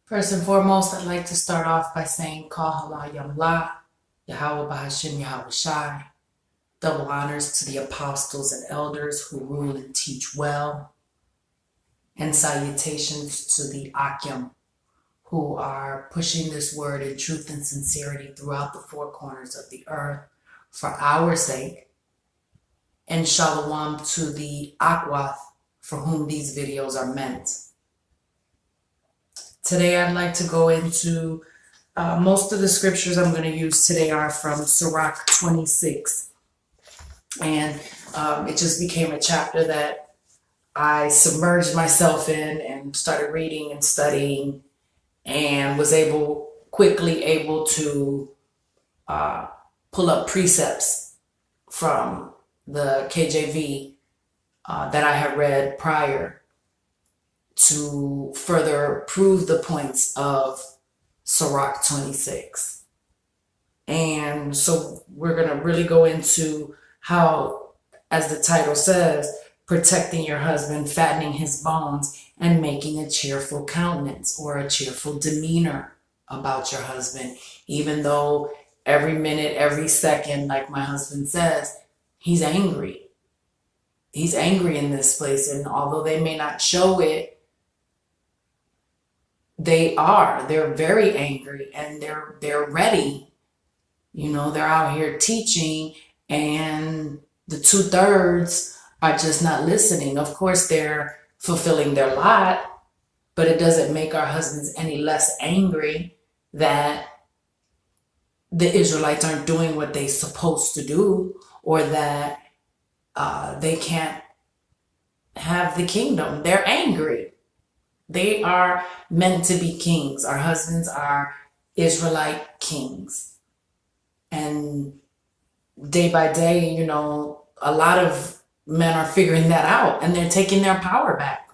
First and foremost, I'd like to start off by saying Kal Hala Yamla, Yahweh Bahashim Yahweh Shai. Double honors to the apostles and elders who rule and teach well. And salutations to the Akyam who are pushing this word in truth and sincerity throughout the four corners of the earth for our sake. And Shalom to the Akwath for whom these videos are meant. Today I'd like to go into, most of the scriptures I'm going to use today are from Sirach 26. And it just became a chapter that I submerged myself in and started reading and studying and was quickly able to pull up precepts from the KJV that I had read prior to further prove the points of Sirach 26. And so we're going to really go into how, as the title says, protecting your husband, fattening his bones, and making a cheerful countenance or a cheerful demeanor about your husband. Even though every minute, every second, like my husband says, he's angry. He's angry in this place. And although they may not show it, they're very angry and they're ready. You know, they're out here teaching and the 2/3 are just not listening. Of course, they're fulfilling their lot, but it doesn't make our husbands any less angry that the Israelites aren't doing what they're supposed to do, or that they can't have the kingdom. They're angry. They are meant to be kings. Our husbands are Israelite kings. And day by day, you know, a lot of men are figuring that out and they're taking their power back.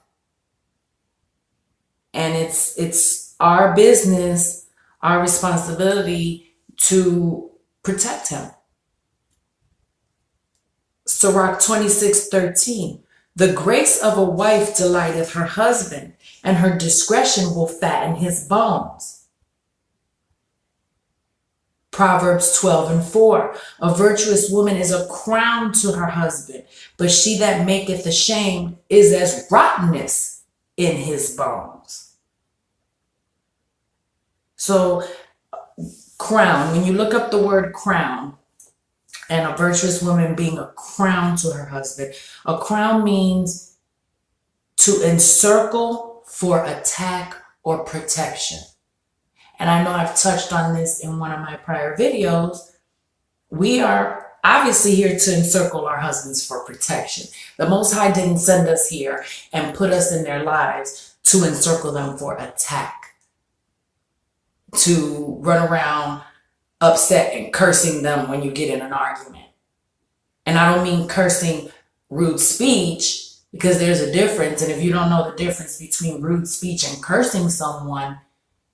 And it's our business, our responsibility to protect him. Sirach 26:13. The grace of a wife delighteth her husband, and her discretion will fatten his bones. Proverbs 12:4. A virtuous woman is a crown to her husband, but she that maketh ashamed is as rottenness in his bones. So, crown, when you look up the word crown, and a virtuous woman being a crown to her husband, a crown means to encircle for attack or protection. And I know I've touched on this in one of my prior videos. We are obviously here to encircle our husbands for protection. The Most High didn't send us here and put us in their lives to encircle them for attack, to run around upset and cursing them when you get in an argument. And I don't mean cursing rude speech, because there's a difference. And if you don't know the difference between rude speech and cursing someone,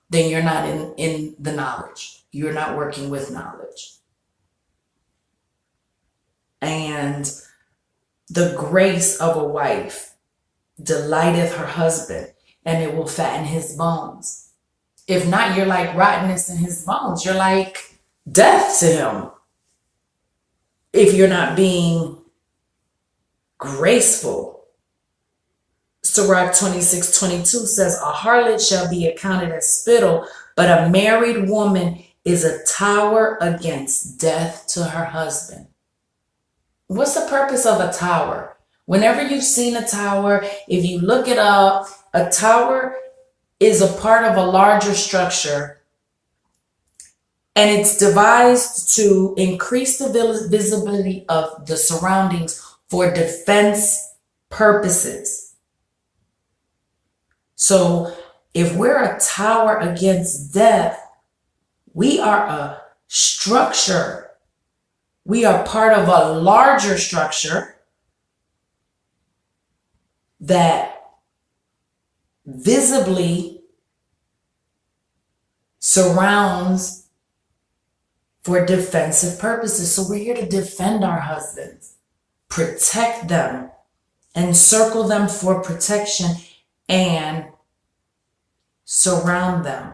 then you're not in the knowledge. You're not working with knowledge. And the grace of a wife delighteth her husband, and it will fatten his bones. If not, you're like rottenness in his bones. You're like death to him if you're not being graceful. Sirach 26:22 says, a harlot shall be accounted as spittle, but a married woman is a tower against death to her husband. What's the purpose of a tower? Whenever you've seen a tower, if you look it up, a tower is a part of a larger structure, and it's devised to increase the visibility of the surroundings for defense purposes. So if we're a tower against death, we are a structure. We are part of a larger structure that visibly surrounds for defensive purposes. So we're here to defend our husbands, protect them, encircle them for protection, and surround them.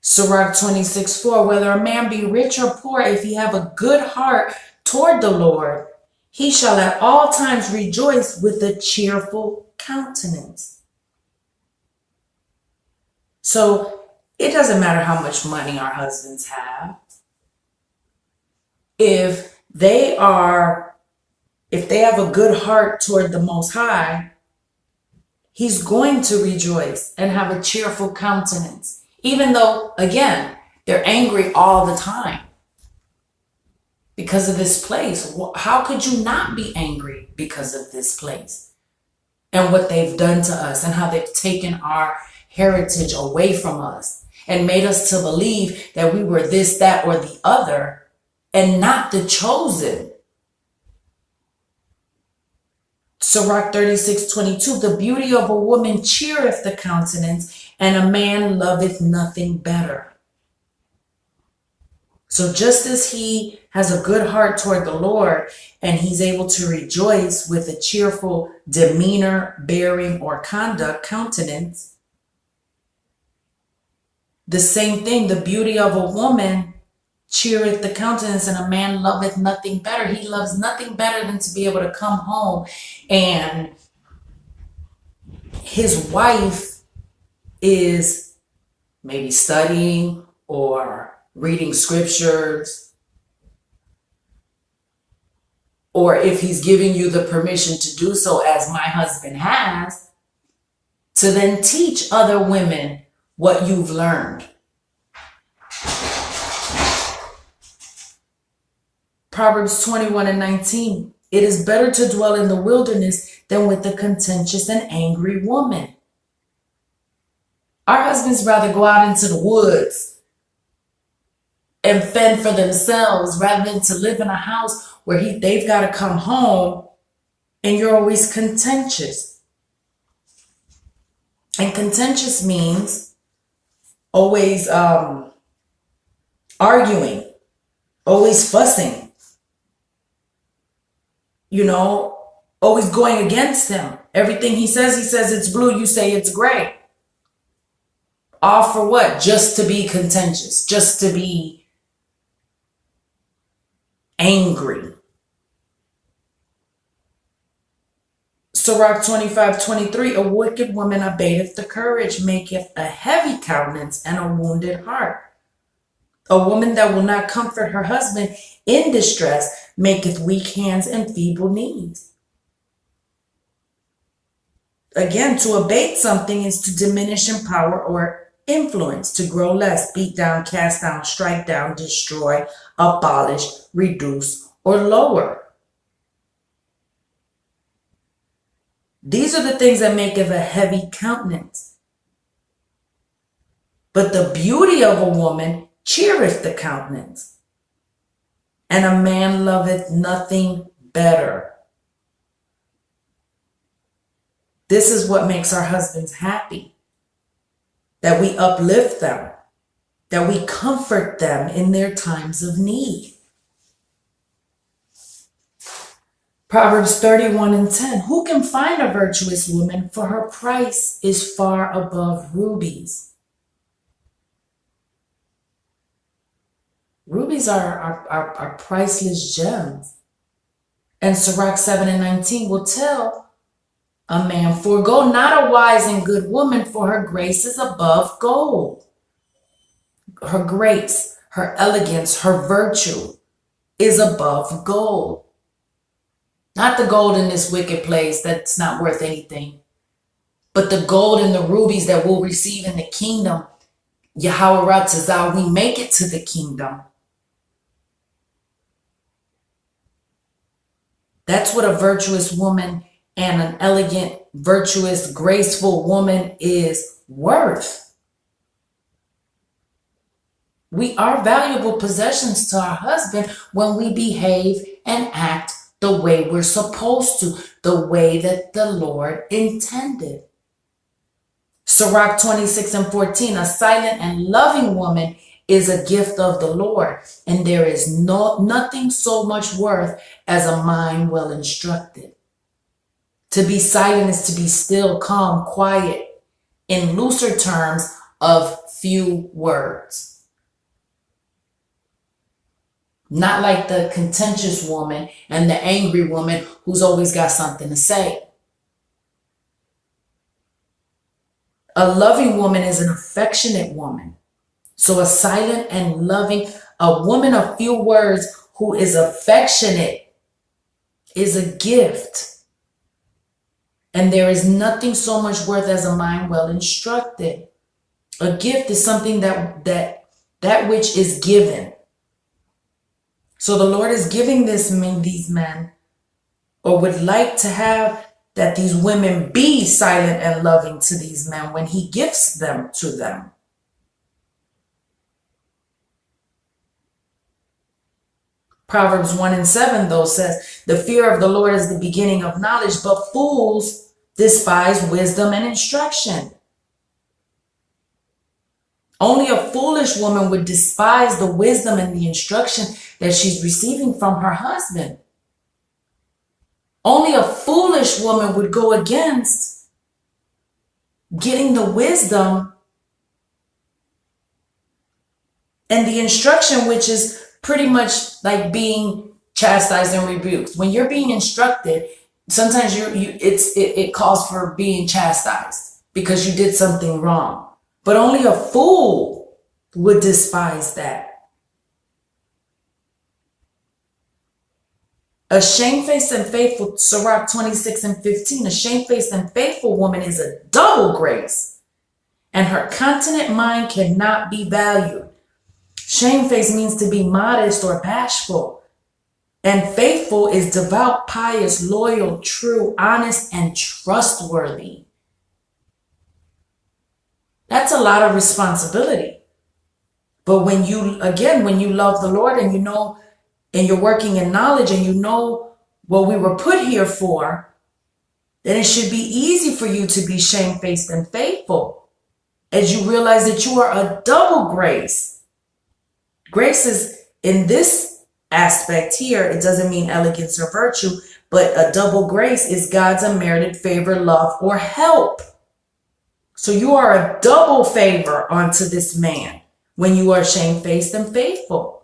Sirach 26:4, whether a man be rich or poor, if he have a good heart toward the Lord, he shall at all times rejoice with a cheerful countenance. So it doesn't matter how much money our husbands have. If they have a good heart toward the Most High, he's going to rejoice and have a cheerful countenance. Even though, again, they're angry all the time because of this place. How could you not be angry because of this place and what they've done to us and how they've taken our heritage away from us and made us to believe that we were this, that, or the other and not the chosen? Sirach 36:22, the beauty of a woman cheereth the countenance, and a man loveth nothing better. So just as he has a good heart toward the Lord and he's able to rejoice with a cheerful demeanor, bearing, or conduct, countenance, the same thing, the beauty of a woman cheereth the countenance, and a man loveth nothing better. He loves nothing better than to be able to come home and his wife is maybe studying or reading scriptures, or if he's giving you the permission to do so, as my husband has, to then teach other women what you've learned. Proverbs 21:19, it is better to dwell in the wilderness than with a contentious and angry woman. Our husbands rather go out into the woods and fend for themselves rather than to live in a house where they've got to come home and you're always contentious. And contentious means always arguing, always fussing. Always going against him. Everything he says it's blue, you say it's gray. All for what? Just to be contentious, just to be angry. Sirach 25:23, a wicked woman abateth the courage, maketh a heavy countenance and a wounded heart. A woman that will not comfort her husband in distress maketh weak hands and feeble knees. Again, to abate something is to diminish in power or influence, to grow less, beat down, cast down, strike down, destroy, abolish, reduce, or lower. These are the things that maketh a heavy countenance. But the beauty of a woman cheereth the countenance, and a man loveth nothing better. This is what makes our husbands happy, that we uplift them, that we comfort them in their times of need. Proverbs 31:10, who can find a virtuous woman? For her price is far above rubies. Rubies are priceless gems. And Sirach 7:19 will tell a man, forego not a wise and good woman, for her grace is above gold. Her grace, her elegance, her virtue is above gold. Not the gold in this wicked place that's not worth anything, but the gold and the rubies that we'll receive in the kingdom. Yahweh Ratzazah, we make it to the kingdom. That's what a virtuous woman and an elegant, virtuous, graceful woman is worth. We are valuable possessions to our husband when we behave and act the way we're supposed to, the way that the Lord intended. Sirach 26:14, a silent and loving woman is a gift of the Lord, and there is nothing so much worth as a mind well instructed. To be silent is to be still, calm, quiet, in looser terms of few words. Not like the contentious woman and the angry woman who's always got something to say. A loving woman is an affectionate woman. So a silent and loving, a woman of few words who is affectionate is a gift. And there is nothing so much worth as a mind well instructed. A gift is something that which is given. So the Lord is giving these men, or would like to have that these women be silent and loving to these men when he gifts them to them. Proverbs 1:7 though says, the fear of the Lord is the beginning of knowledge, but fools despise wisdom and instruction. Only a foolish woman would despise the wisdom and the instruction that she's receiving from her husband. Only a foolish woman would go against getting the wisdom and the instruction, which is pretty much like being chastised and rebuked. When you're being instructed, sometimes it calls for being chastised because you did something wrong. But only a fool would despise that. A shamefaced and faithful, Sirach 26:15, a shamefaced and faithful woman is a double grace, and her continent mind cannot be valued. Shamefaced means to be modest or bashful, and faithful is devout, pious, loyal, true, honest, and trustworthy. That's a lot of responsibility. But when you love the Lord and you know, and you're working in knowledge and you know what we were put here for, then it should be easy for you to be shamefaced and faithful as you realize that you are a double grace. Grace is in this aspect here. It doesn't mean elegance or virtue, but a double grace is God's unmerited favor, love, or help. So you are a double favor onto this man when you are shamefaced and faithful.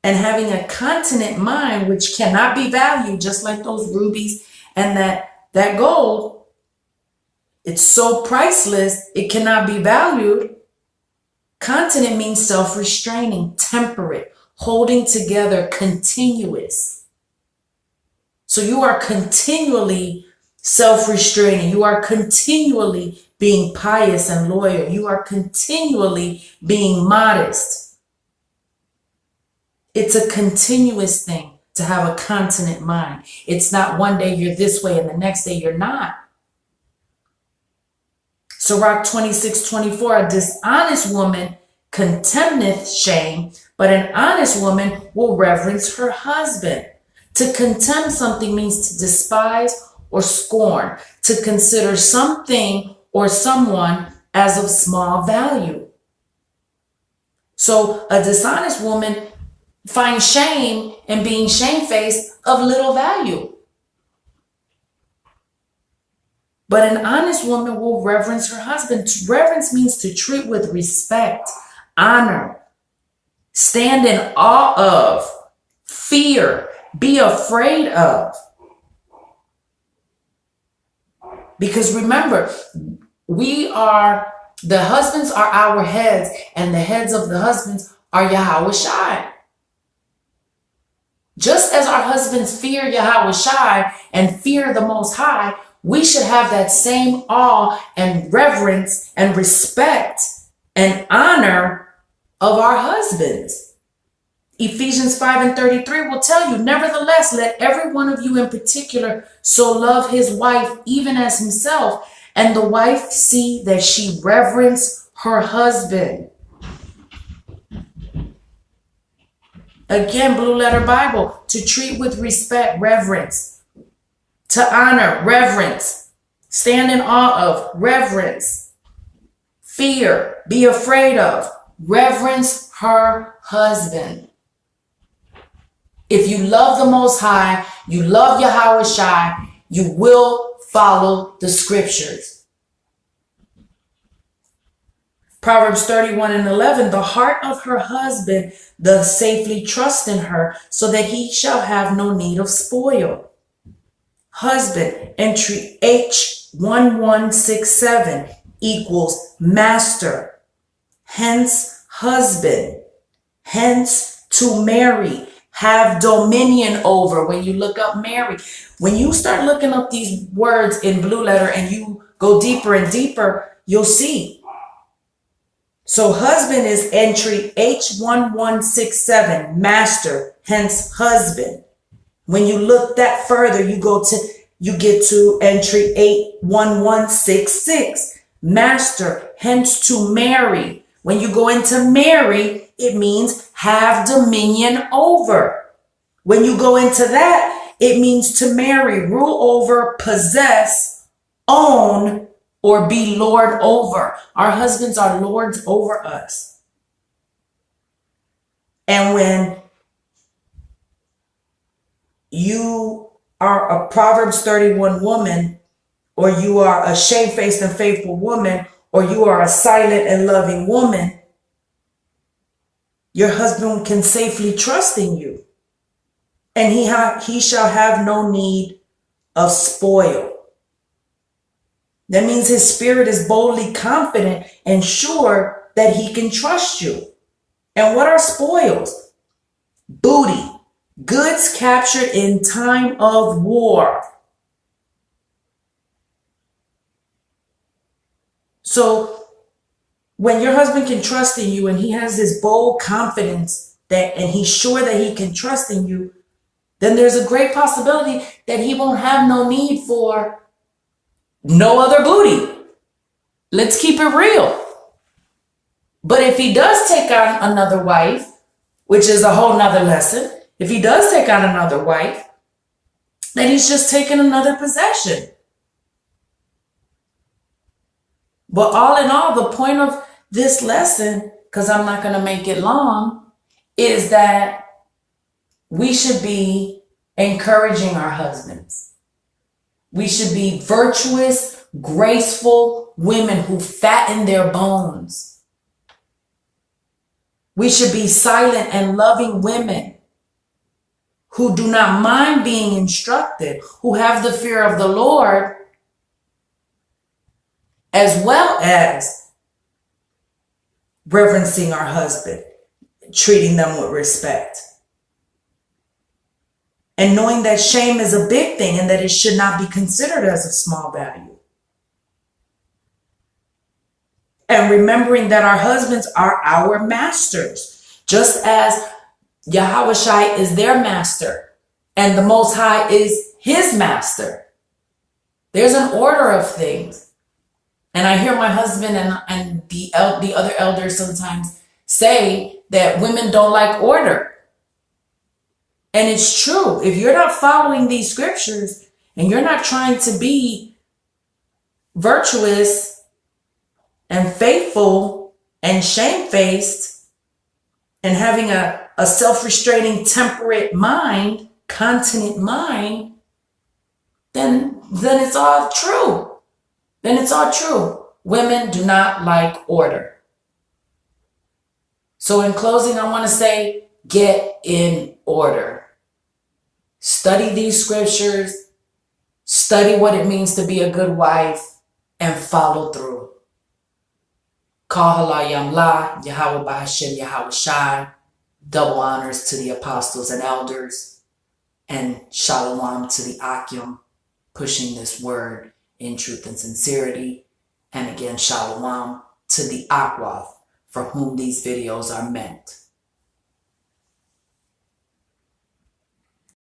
And having a continent mind, which cannot be valued, just like those rubies and that gold, it's so priceless, it cannot be valued. Continent means self-restraining, temperate, holding together, continuous. So you are continually self-restraining. You are continually being pious and loyal. You are continually being modest. It's a continuous thing to have a continent mind. It's not one day you're this way and the next day you're not. Sirach 26:24, a dishonest woman contemneth shame, but an honest woman will reverence her husband. To contemn something means to despise or scorn, to consider something or someone as of small value. So a dishonest woman finds shame in being shamefaced of little value. But an honest woman will reverence her husband. Reverence means to treat with respect, honor, stand in awe of, fear, be afraid of. Because remember, the husbands are our heads, and the heads of the husbands are Yahweh Shai. Just as our husbands fear Yahweh Shai and fear the Most High, we should have that same awe and reverence and respect and honor of our husbands. Ephesians 5:33 will tell you, nevertheless, let every one of you in particular so love his wife even as himself, and the wife see that she reverence her husband. Again, Blue Letter Bible, to treat with respect, reverence, to honor, reverence, stand in awe of, reverence, fear, be afraid of, reverence her husband. If you love the Most High, you love Yahweh Shai, You will follow the scriptures. Proverbs 31:11, the heart of her husband doth safely trust in her, so that he shall have no need of spoil. Husband, entry H1167 equals master, hence husband, hence to marry, have dominion over. When you look up marry, when you start looking up these words in blue letter and you go deeper and deeper, you'll see. So husband is entry H1167, master, hence husband. When you look that further, you get to entry 81166, master, hence to marry. When you go into marry, it means have dominion over. When you go into that, it means to marry, rule over, possess, own, or be lord over. Our husbands are lords over us. And when you are a Proverbs 31 woman, or you are a shamefaced and faithful woman, or you are a silent and loving woman, your husband can safely trust in you. And he shall have no need of spoil. That means his spirit is boldly confident and sure that he can trust you. And what are spoils? Booty, goods captured in time of war. So when your husband can trust in you and he has this bold confidence and he's sure that he can trust in you, then there's a great possibility that he won't have no need for no other booty. Let's keep it real. But if he does take on another wife, which is a whole nother lesson, if he does take on another wife, then he's just taking another possession. But all in all, the point of this lesson, because I'm not going to make it long, is that we should be encouraging our husbands. We should be virtuous, graceful women who fatten their bones. We should be silent and loving women who do not mind being instructed, who have the fear of the Lord, as well as reverencing our husband, treating them with respect. And knowing that shame is a big thing and that it should not be considered as of small value. And remembering that our husbands are our masters, just as Yahushua is their master and the Most High is his master. There's an order of things. And I hear my husband and the other elders sometimes say that women don't like order. And it's true. If you're not following these scriptures and you're not trying to be virtuous and faithful and shamefaced and having a self-restraining, temperate mind, continent mind, then it's all true. Then it's all true. Women do not like order. So in closing, I want to say, get in order. Study these scriptures, study what it means to be a good wife, and follow through. Kahala Yamla, Yahweh Bahashem, Yahweh Shai, double honors to the apostles and elders, and shalom to the Akim, pushing this word in truth and sincerity. And again, shalom to the Akwath, for whom these videos are meant.